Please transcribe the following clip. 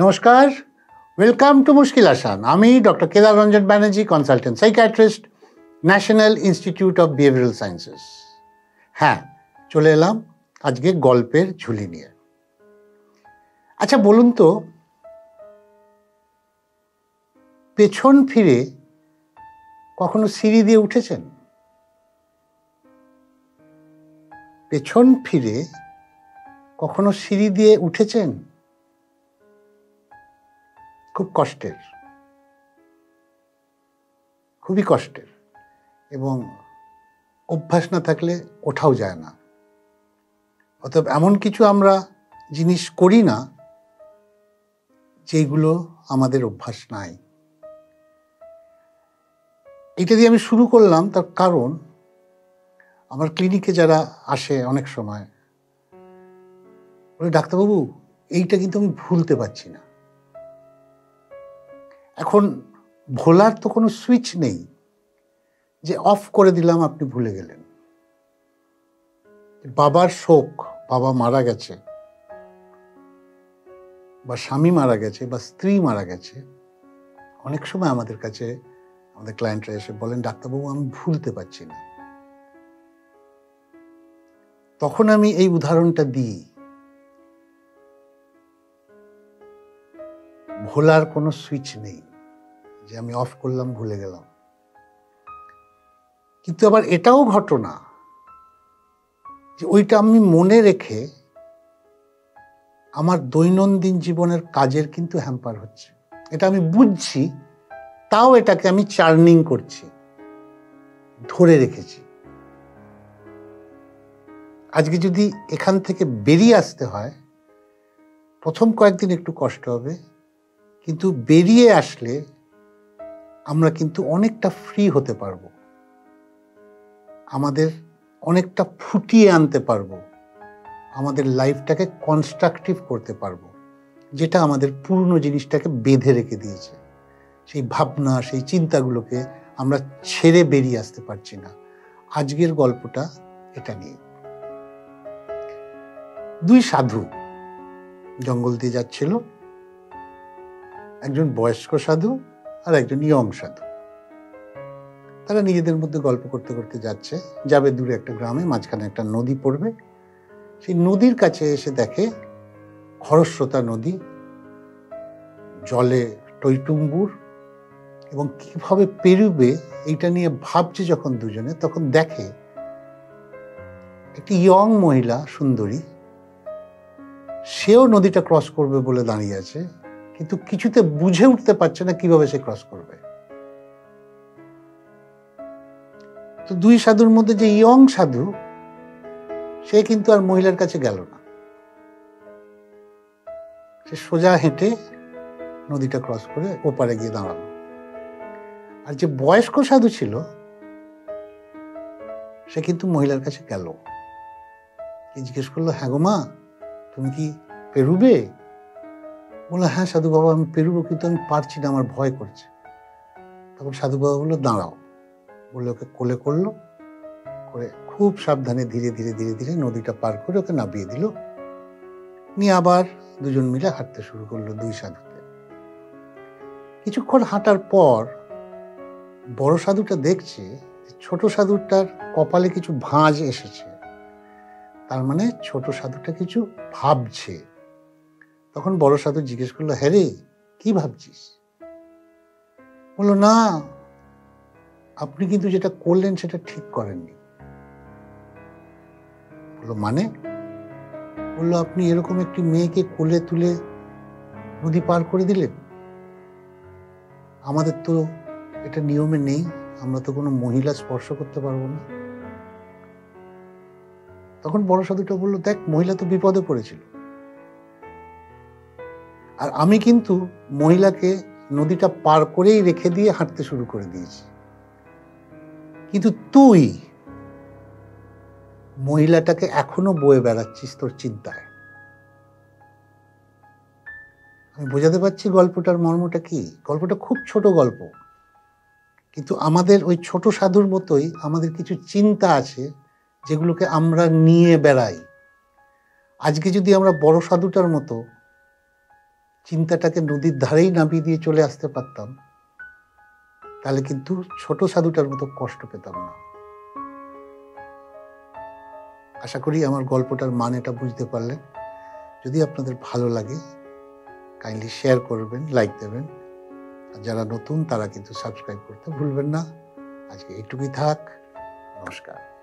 নমস্কার, welcome to মুশকিল আসান। আমি doctor Kedar Ranjan Banerjee, consultant psychiatrist, national institute of behavioural sciences. হ্যাঁ, চলে এলাম আজকে গল্পের ঝুলি নিয়ে। আচ্ছা বলুন তো, পেছন ফিরে কখনো সিঁড়ি দিয়ে উঠেছেন? পেছন ফিরে কখনো সিঁড়ি দিয়ে উঠেছেন? খুব কষ্টের, খুবই কষ্টের, এবং অভ্যাস না থাকলে ওঠাও যায় না। অতএব এমন কিছু আমরা জিনিস করি না যেগুলো আমাদের অভ্যাস নাই। এটা দিয়ে আমি শুরু করলাম, তার কারণ আমার ক্লিনিকে যারা আসে অনেক সময় বলে, ডাক্তারবাবু এইটা কিন্তু আমি ভুলতে পারছি না। এখন ভোলার তো কোনো সুইচ নেই যে অফ করে দিলাম আপনি ভুলে গেলেন। বাবার শোক, বাবা মারা গেছে বা স্বামী মারা গেছে বা স্ত্রী মারা গেছে, অনেক সময় আমাদের কাছে আমাদের ক্লায়েন্টরা এসে বলেন, ডাক্তারবাবু আমি ভুলতে পারছি না। তখন আমি এই উদাহরণটা দিই, ভোলার কোনো সুইচ নেই যে আমি অফ করলাম ভুলে গেলাম। কিন্তু আবার এটাও ঘটনা যে ওইটা আমি মনে রেখে আমার দৈনন্দিন জীবনের কাজের কিন্তু হ্যাম্পার হচ্ছে। এটা আমি বুঝছি, তাও এটাকে আমি চার্নিং করছি, ধরে রেখেছি। আজকে যদি এখান থেকে বেরিয়ে আসতে হয়, প্রথম কয়েকদিন একটু কষ্ট হবে, কিন্তু বেরিয়ে আসলে আমরা কিন্তু অনেকটা ফ্রি হতে পারবো, আমাদের অনেকটা ফুটিয়ে আনতে পারবো, আমাদের লাইফটাকে কনস্ট্রাকটিভ করতে পারবো, যেটা আমাদের পুরনো জিনিসটাকে বেঁধে রেখে দিয়েছে। সেই ভাবনা, সেই চিন্তাগুলোকে আমরা ছেড়ে বেরিয়ে আসতে পারছি না। আজকের গল্পটা এটা নিয়ে। দুই সাধু জঙ্গল দিয়ে যাচ্ছিল, একজন বয়স্ক সাধু আর একজন ইয়ং সাধু। তারা নিজেদের মধ্যে গল্প করতে করতে যাচ্ছে, যাবে দূরে একটা গ্রামে, মাঝখানে একটা নদী পড়বে। সেই নদীর কাছে এসে দেখে খরস্রোতা নদী, জলে টইটুম্বুর, এবং কিভাবে পেরুবে এইটা নিয়ে ভাবছে যখন দুজনে, তখন দেখে একটি ইয়ং মহিলা, সুন্দরী, সেও নদীটা ক্রস করবে বলে দাঁড়িয়ে আছে, কিন্তু কিছুতে বুঝে উঠতে পারছে না কিভাবে সে ক্রস করবে। তো দুই সাধুর মধ্যে যে ইয়ং সাধু, সে কিন্তু আর মহিলার কাছে গেল না, সে সোজা হেঁটে নদীটা ক্রস করে ওপারে গিয়ে দাঁড়ালো। আর যে বয়স্ক সাধু ছিল, সে কিন্তু মহিলার কাছে গেল, জিজ্ঞেস করলো, হ্যাঁ গো মা, তুমি কি পেরুবে? বললো, হ্যাঁ সাধু বাবা আমি পেরুবো, কিন্তু আমি পারছি না, আমার ভয় করছে। তখন সাধু বাবা বললো, দাঁড়াও, বলে ওকে কোলে করলো, করে খুব সাবধানে ধীরে ধীরে ধীরে ধীরে নদীটা পার করে ওকে নামিয়ে দিল। নিয়ে আবার দুজন মিলে হাঁটতে শুরু করলো, দুই সাধুতে। কিছুক্ষণ হাঁটার পর বড় সাধুটা দেখছে ছোট সাধুটার কপালে কিছু ভাঁজ এসেছে, তার মানে ছোট সাধুটা কিছু ভাবছে। তখন বড় সাধু জিজ্ঞেস করলো, হ্যাঁ রে, কি ভাবছিস? বললো, না আপনি কিন্তু যেটা করলেন সেটা ঠিক করেননি। বললো, মানে? বললো, আপনি এরকম একটি মেয়েকে কোলে তুলে নদী পার করে দিলেন। আমাদের তো এটা নিয়মে নেই, আমরা তো কোনো মহিলা স্পর্শ করতে পারবো না। তখন বড় সাধুটা বললো, দেখ মহিলা তো বিপদে পড়েছিল, আর আমি কিন্তু মহিলাকে নদীটা পার করেই রেখে দিয়ে হাঁটতে শুরু করে দিয়েছি, কিন্তু তুই মহিলাটাকে এখনো বয়ে বেড়াচ্ছিস তোর চিন্তায়। আমি বোঝাতে পারছি গল্পটার মর্মটা কি? গল্পটা খুব ছোট গল্প, কিন্তু আমাদের ওই ছোট সাধুর মতোই আমাদের কিছু চিন্তা আছে যেগুলোকে আমরা নিয়ে বেড়াই। আজকে যদি আমরা বড় সাধুটার মতো চিন্তাটাকে নদীর ধারেই নামিয়ে দিয়ে চলে আসতে পারতাম, তাহলে কিন্তু ছোট সাধুটার মতো কষ্ট পেতাম না। আশা করি আমার গল্পটার মানেটা বুঝতে পারলেন। যদি আপনাদের ভালো লাগে কাইন্ডলি শেয়ার করবেন, লাইক দেবেন। আর যারা নতুন তারা কিন্তু সাবস্ক্রাইব করতে ভুলবেন না। আজকে এইটুকুই থাক। নমস্কার।